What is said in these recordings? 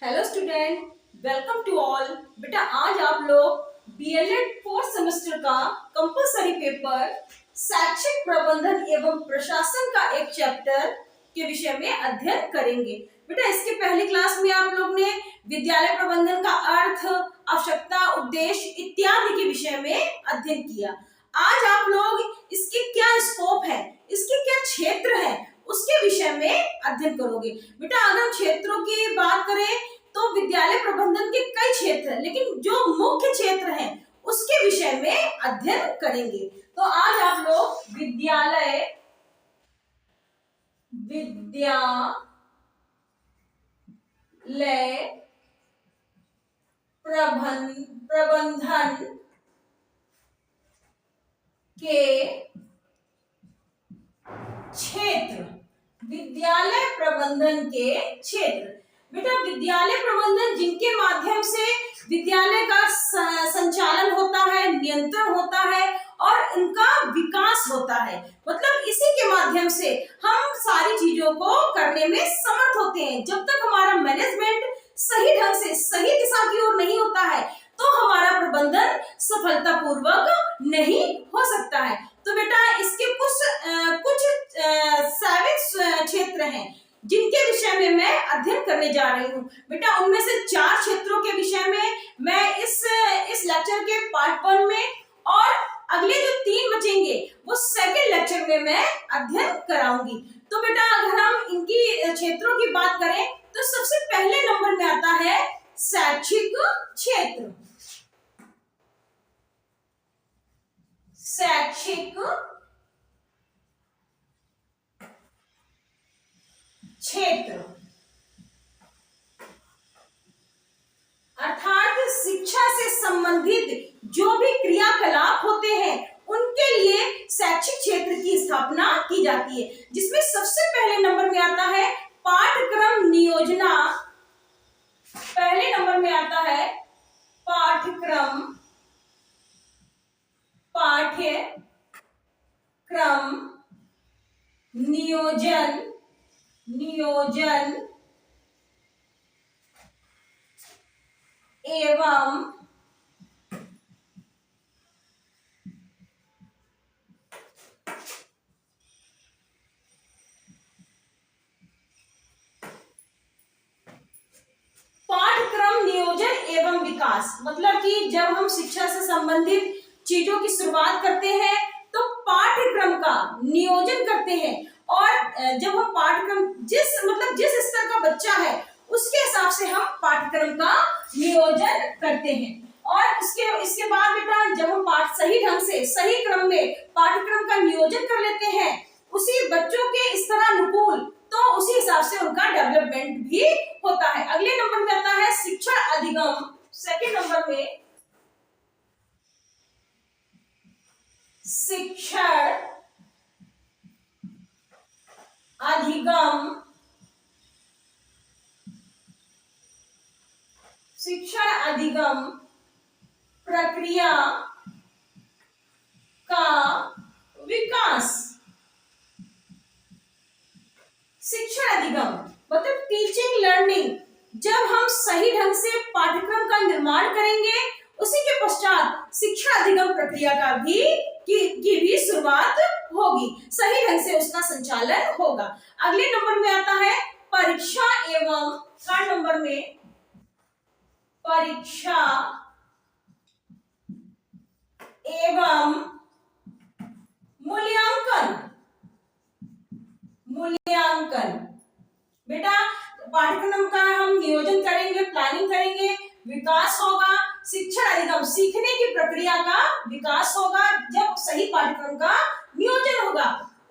Hello student, welcome to all. बेटा आज आप लोग बीएलएड फोर्थ सेमेस्टर का कंपलसरी पेपर शैक्षिक प्रबंधन एवं प्रशासन का एक चैप्टर के विषय में अध्ययन करेंगे। बेटा इसके पहली क्लास में आप लोग ने विद्यालय प्रबंधन का अर्थ, आवश्यकता, उद्देश्य इत्यादि के विषय में अध्ययन किया। आज आप लोग इसके क्या स्कोप है, इसके क्या क्षेत्र है, उसके विषय में अध्ययन करोगे। बेटा अगर क्षेत्रों की बात करें तो विद्यालय प्रबंधन के कई क्षेत्र हैं, लेकिन जो मुख्य क्षेत्र हैं उसके विषय में अध्ययन करेंगे। तो आज आप लोग विद्यालय प्रबंधन के क्षेत्र, विद्यालय प्रबंधन के क्षेत्र। बेटा विद्यालय प्रबंधन जिनके माध्यम से विद्यालय का संचालन होता है, नियंत्रण होता है और इनका विकास होता है, मतलब इसी के माध्यम से हम सारी चीजों को करने में समर्थ होते हैं। जब तक हमारा मैनेजमेंट सही ढंग से सही दिशा की ओर नहीं होता है तो हमारा प्रबंधन सफलतापूर्वक नहीं हो सकता है। तो बेटा इसके कुछ 7 क्षेत्र हैं जिनके विषय में मैं अध्ययन करने जा रही हूँ। बेटा उनमें से 4 क्षेत्रों के विषय में मैं इस लेक्चर के पार्ट 1 में और अगले जो 3 बचेंगे वो सेकंड लेक्चर में मैं अध्ययन कराऊंगी। तो बेटा अगर हम इनकी क्षेत्रों की बात करें तो सबसे पहले नंबर में आता है शैक्षिक क्षेत्र। शैक्षिक क्षेत्र अर्थात शिक्षा से संबंधित जो भी क्रियाकलाप होते हैं उनके लिए शैक्षिक क्षेत्र की स्थापना की जाती है, जिसमें सबसे पहले नंबर में आता है पाठ्यक्रम नियोजना। पहले नंबर में आता है पाठ्यक्रम नियोजन एवं पाठ्यक्रम नियोजन एवं विकास, मतलब कि जब हम शिक्षा से संबंधित चीजों की शुरुआत करते हैं तो पाठ्यक्रम का नियोजन करते हैं और जब हम पाठ्यक्रम जिस स्तर का बच्चा है उसके हिसाब से हम पाठ्यक्रम का नियोजन करते हैं। और इसके बाद बेटा जब हम सही ढंग से सही क्रम में पाठ्यक्रम का नियोजन कर लेते हैं उसी बच्चों के स्तरानुकूल, तो उसी हिसाब से उनका डेवलपमेंट भी होता है। अगले नंबर में आता है शिक्षण अधिगम। सेकंड नंबर में शिक्षण अधिगम प्रक्रिया का विकास। शिक्षण अधिगम मतलब टीचिंग लर्निंग। जब हम सही ढंग से पाठ्यक्रम का निर्माण करेंगे उसी के पश्चात शिक्षा अधिगम प्रक्रिया का की भी शुरुआत होगी, सही ढंग से उसका संचालन होगा। अगले नंबर में आता है परीक्षा एवं, 3rd नंबर में परीक्षा एवं मूल्यांकन। बेटा पाठ्यक्रम का हम नियोजन करेंगे, प्लानिंग करेंगे, विकास होगा, शिक्षण अधिगम सीखने की प्रक्रिया का विकास होगा जब सही पाठ्यक्रम का नियोजन होगा।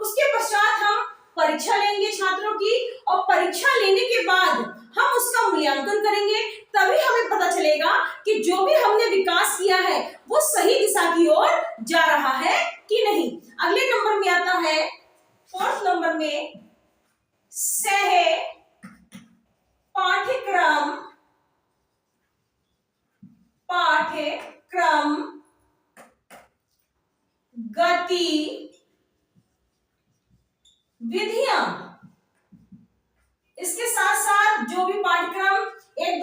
उसके पश्चात हम परीक्षा लेंगे छात्रों की और परीक्षा लेने के बाद हम उसका मूल्यांकन करेंगे, तभी हमें पता चलेगा कि जो भी हमने विकास किया है वो सही दिशा की ओर जा रहा है कि नहीं। अगले नंबर में आता है 4th नंबर में सह पाठ्यक्रम विधियां। इसके साथ साथ जो भी पाठ्यक्रम एक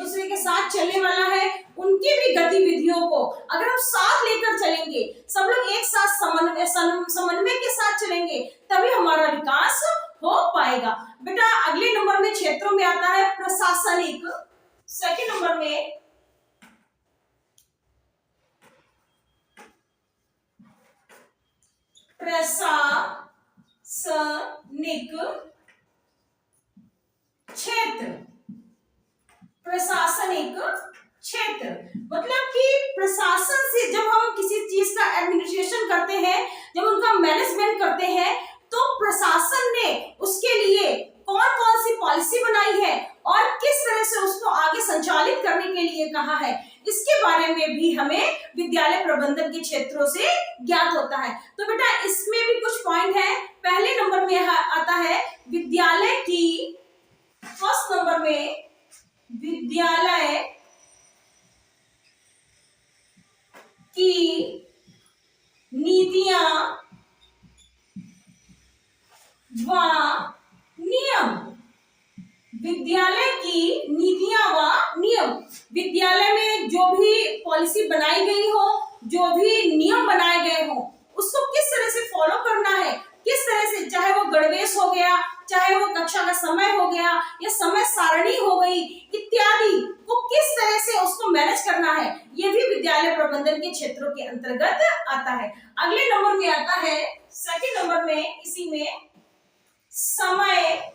चीजों को अगर हम साथ लेकर चलेंगे, सब लोग एक साथ समन्वय के साथ चलेंगे, तभी हमारा विकास हो पाएगा। बेटा अगले नंबर में क्षेत्रों में आता है प्रशासनिक। सेकंड नंबर में प्रशासनिक क्षेत्र। प्रशासनिक क्षेत्र मतलब कि प्रशासन से जब हम किसी चीज का एडमिनिस्ट्रेशन करते हैं, जब उनका मैनेजमेंट करते हैं, तो प्रशासन ने उसके लिए कौन कौन सी पॉलिसी बनाई है और किस तरह से उसको आगे संचालित करने के लिए कहा है, इसके बारे में भी हमें विद्यालय प्रबंधन के क्षेत्रों से ज्ञात होता है। तो बेटा इसमें भी कुछ पॉइंट है। पहले नंबर में आता है विद्यालय की, फर्स्ट नंबर में विद्यालय की नीतियां व नियम। विद्यालय की नीतियां व नियम, विद्यालय में जो भी पॉलिसी बनाई गई हो, जो भी नियम बनाए गए हो, उसको किस तरह से फॉलो करना है, किस तरह से, चाहे वो गणवेश हो गया, चाहे वो कक्षा का समय हो गया या समय सारणी हो गई इत्यादि, को किस तरह से उसको मैनेज करना है, ये भी विद्यालय प्रबंधन के क्षेत्रों के अंतर्गत आता है। अगले नंबर में आता है, सेकंड नंबर में इसी में समय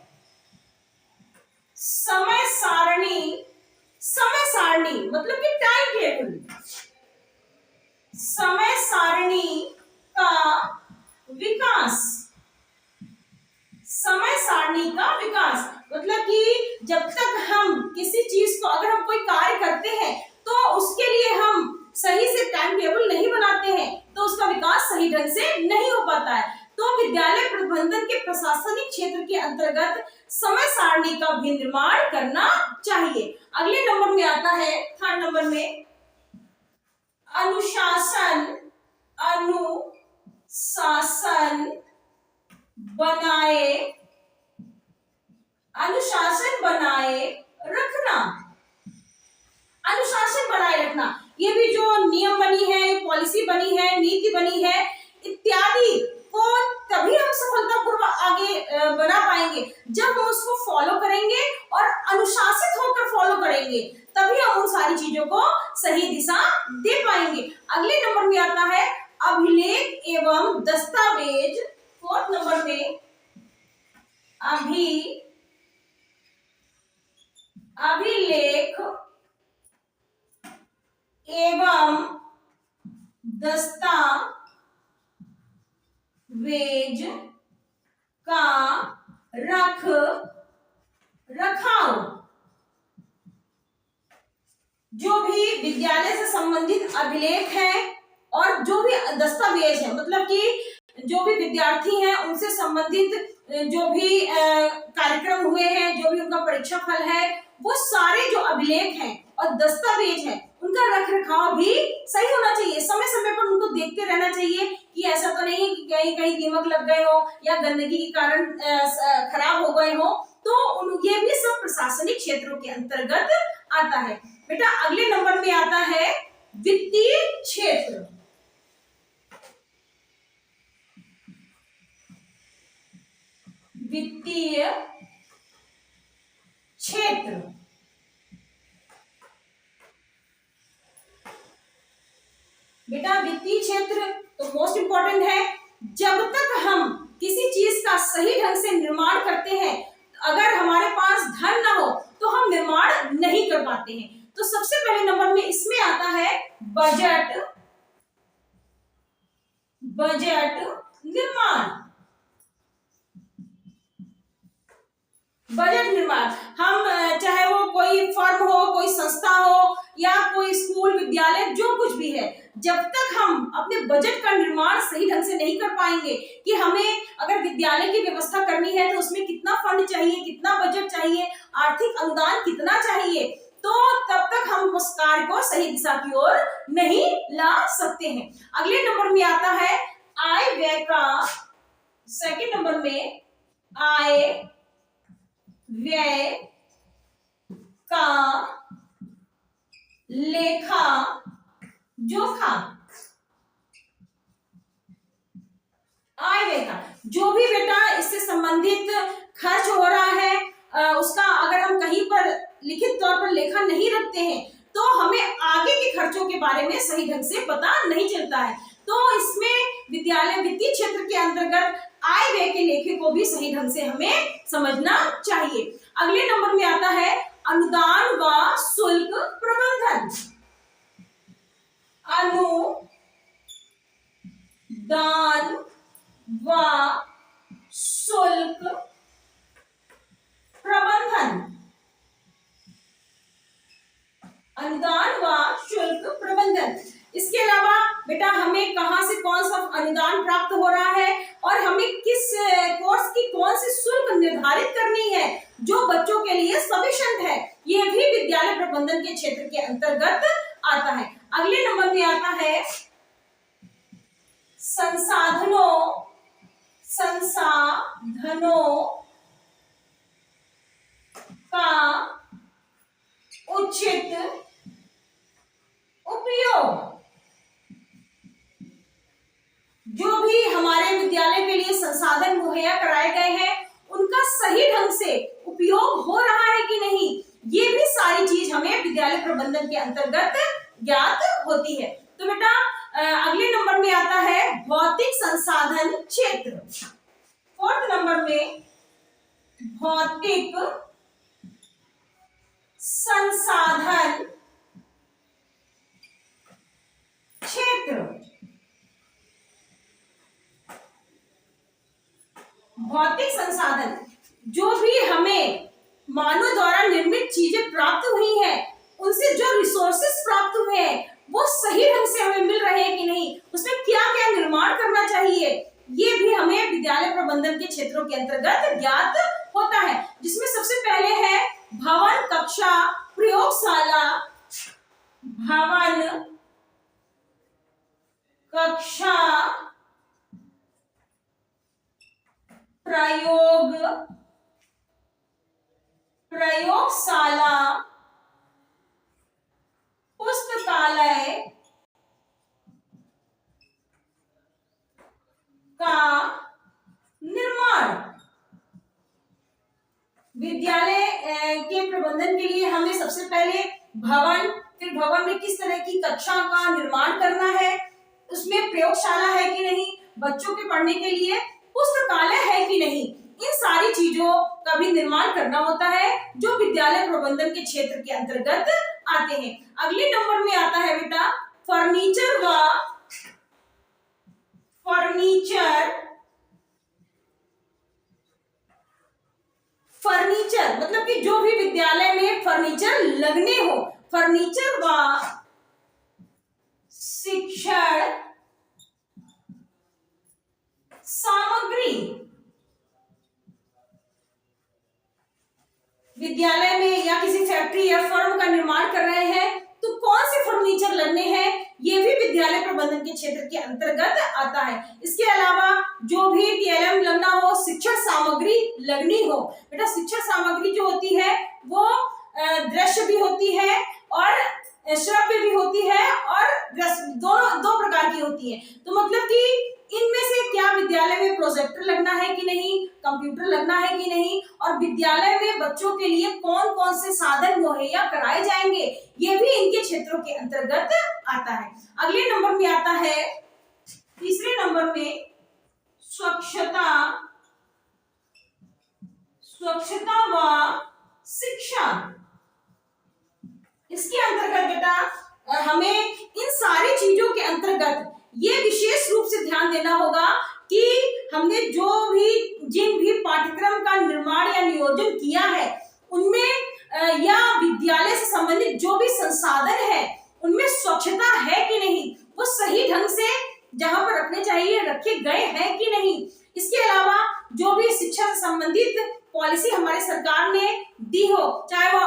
सारणी। समय सारणी मतलब कि टाइम टेबल। समय सारणी का विकास। समय सारणी का विकास मतलब कि जब तक हम किसी चीज को, अगर हम कोई कार्य करते हैं तो उसके लिए हम सही से टाइम टेबल नहीं बनाते हैं तो उसका विकास सही ढंग से नहीं हो पाता है। तो विद्यालय प्रबंधन के प्रशासनिक क्षेत्र के अंतर्गत समय सारणी का भी निर्माण करना चाहिए। अगले नंबर में आता है, थर्ड नंबर में अनुशासन। अनुशासन बनाए रखना। अनुशासन बनाए रखना, ये भी जो नियम बनी है, पॉलिसी बनी है, नीति बनी है इत्यादि को तभी हम सफलतापूर्वक आगे बना पाएंगे जब हम उसको फॉलो करेंगे और अनुशासित होकर फॉलो करेंगे, तभी हम उन सारी चीजों को सही दिशा दे पाएंगे। अगले नंबर में आता है अभिलेख एवं दस्तावेज। फोर्थ नंबर में अभिलेख एवं दस्तावेज का रखाव। जो भी विद्यालय से संबंधित अभिलेख है और जो भी दस्तावेज है, मतलब कि जो भी विद्यार्थी हैं उनसे संबंधित जो भी कार्यक्रम हुए हैं, जो भी उनका परीक्षा फल है, वो सारे जो अभिलेख हैं और दस्तावेज हैं, उनका रखरखाव भी सही होना चाहिए। समय समय पर उनको देखते रहना चाहिए कि ऐसा तो नहीं है कि कहीं कहीं दीमक लग गए हो या गंदगी के कारण खराब हो गए हो। तो ये भी सब प्रशासनिक क्षेत्रों के अंतर्गत आता है। बेटा अगले नंबर में आता है वित्तीय क्षेत्र। वित्तीय क्षेत्र बेटा वित्तीय क्षेत्र तो मोस्ट इंपॉर्टेंट है। जब तक हम किसी चीज का सही ढंग से निर्माण करते हैं, अगर हमारे पास धन ना हो तो हम निर्माण नहीं कर पाते हैं। तो सबसे पहले नंबर में इसमें आता है बजट निर्माण। बजट निर्माण, हम चाहे वो कोई फर्म हो, कोई संस्था हो या कोई स्कूल विद्यालय, जो कुछ भी है, जब तक हम अपने बजट का निर्माण सही ढंग से नहीं कर पाएंगे कि हमें अगर विद्यालय की व्यवस्था करनी है तो उसमें कितना फंड चाहिए, कितना बजट चाहिए, आर्थिक अनुदान कितना चाहिए, तो तब तक हम उस कार्य को सही दिशा की ओर नहीं ला सकते हैं। अगले नंबर में आता है आय व्यय का। सेकंड नंबर में आय व्यय का लेखा जोखा, आय व्यय का जो भी बेटा इससे संबंधित खर्च हो रहा है उसका अगर हम कहीं पर लिखित तौर पर लेखा नहीं रखते हैं तो हमें आगे के खर्चों के बारे में सही ढंग से पता नहीं चलता है। तो इसमें विद्यालय वित्तीय क्षेत्र के अंतर्गत आय व्यय के लेखे को भी सही ढंग से हमें समझना चाहिए। अगले नंबर में आता है अनुदान व शुल्क प्रबंधन। अनुदान व शुल्क प्रबंधन, अनुदान व शुल्क प्रबंधन। इसके अलावा बेटा हमें कहां से कौन सा अनुदान प्राप्त हो रहा है और हमें किस कोर्स की कौन सी शुल्क निर्धारित करनी है जो बच्चों के लिए सफिशिएंट है, यह भी विद्यालय प्रबंधन के क्षेत्र के अंतर्गत आता है। अगले नंबर में आता है संसाधनों का उचित उपयोग। जो भी हमारे विद्यालय के लिए संसाधन मुहैया कराए गए हैं उनका सही ढंग से उपयोग हो रहा है कि नहीं, ये भी सारी चीज हमें विद्यालय प्रबंधन के अंतर्गत ज्ञात होती है। तो बेटा अगले नंबर में आता है भौतिक संसाधन क्षेत्र। फोर्थ नंबर में भौतिक संसाधन क्षेत्र। भौतिक संसाधन जो भी हमें मानव द्वारा निर्मित चीजें प्राप्त हुई हैं, उनसे जो रिसोर्सेस प्राप्त हुए हैं वो सही ढंग से हमें मिल रहे हैं कि नहीं, उसमें क्या क्या निर्माण करना चाहिए, ये भी हमें विद्यालय प्रबंधन के क्षेत्रों के अंतर्गत ज्ञात होता है। जिसमें सबसे पहले है भवन, कक्षा, प्रयोगशाला, भवन, कक्षा, प्रयोगशाला, पुस्तकालय का निर्माण। विद्यालय के प्रबंधन के लिए हमें सबसे पहले भवन, फिर भवन में किस तरह की कक्षा का निर्माण करना है, उसमें प्रयोगशाला है कि नहीं, बच्चों के पढ़ने के लिए पुस्तकालय है कि नहीं, इन सारी चीजों का भी निर्माण करना होता है जो विद्यालय प्रबंधन के क्षेत्र के अंतर्गत आते हैं। अगले नंबर में आता है बेटा फर्नीचर मतलब कि जो भी विद्यालय में फर्नीचर लगने हो, फर्नीचर व शिक्षण सामग्री। विद्यालय में या किसी फैक्ट्री या फर्म का निर्माण कर रहे हैं तो कौन से फर्नीचर लगने हैं, ये भी विद्यालय प्रबंधन के क्षेत्र के अंतर्गत आता है। इसके अलावा जो भी टीएलएम लगना हो, शिक्षण सामग्री लगनी हो। बेटा शिक्षण सामग्री जो होती है वो दृश्य भी होती है और श्रव्य भी होती है और दो प्रकार की होती है। तो मतलब कि इनमें से क्या विद्यालय में प्रोजेक्टर लगना है कि नहीं, कंप्यूटर लगना है कि नहीं, और विद्यालय में बच्चों के लिए कौन कौन से साधन मुहैया कराए जाएंगे, ये भी इनके क्षेत्रों के अंतर्गत आता है। अगले नंबर में आता है तीसरे नंबर में स्वच्छता व शिक्षा। इसके अंतर्गत बेटा हमें इन सारी चीजों के अंतर्गत ये विशेष रूप से ध्यान देना होगा कि हमने जिन भी पाठ्यक्रम का निर्माण या नियोजन किया है उनमें या विद्यालय से संबंधित जो भी संसाधन है उनमें स्वच्छता है कि नहीं, वो सही ढंग से जहां पर रखने चाहिए रखे गए हैं कि नहीं। इसके अलावा जो भी शिक्षा से संबंधित पॉलिसी हमारी सरकार ने दी हो, चाहे वो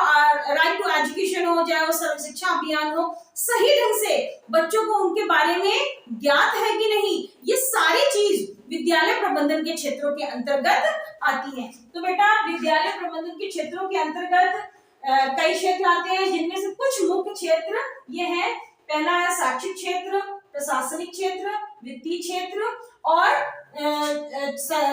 राइट टू एजुकेशन हो, चाहे वो सर्व शिक्षा अभियान हो, सही ढंग से बच्चों को उनके बारे में ज्ञात है कि नहीं, ये सारी चीज विद्यालय प्रबंधन के क्षेत्रों के अंतर्गत आती है। तो बेटा विद्यालय प्रबंधन के क्षेत्रों के अंतर्गत कई क्षेत्र आते हैं, जिनमें से कुछ मुख्य क्षेत्र ये हैं पहला है शैक्षिक क्षेत्र, प्रशासनिक क्षेत्र, वित्तीय क्षेत्र और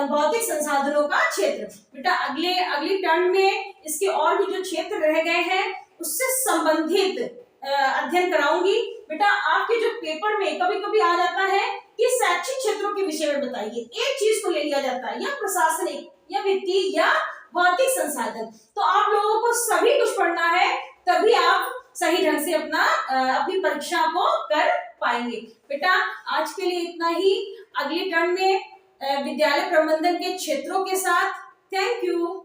भौतिक संसाधनों का क्षेत्र। बेटा अगली टर्म में इसके और भी जो क्षेत्र रह गए हैं उससे संबंधित अध्ययन कराऊंगी। बेटा आपके जो पेपर में कभी कभी आ जाता है कि शैक्षिक क्षेत्रों के विषय में बताइए, एक चीज को ले लिया जाता है, या प्रशासनिक या वित्तीय या भौतिक संसाधन। तो आप लोगों को सभी कुछ पढ़ना है, तभी आप सही ढंग से अपनी परीक्षा को कर पाएंगे। बेटा आज के लिए इतना ही। अगली टर्म में विद्यालय प्रबंधन के क्षेत्रों के साथ। Thank you.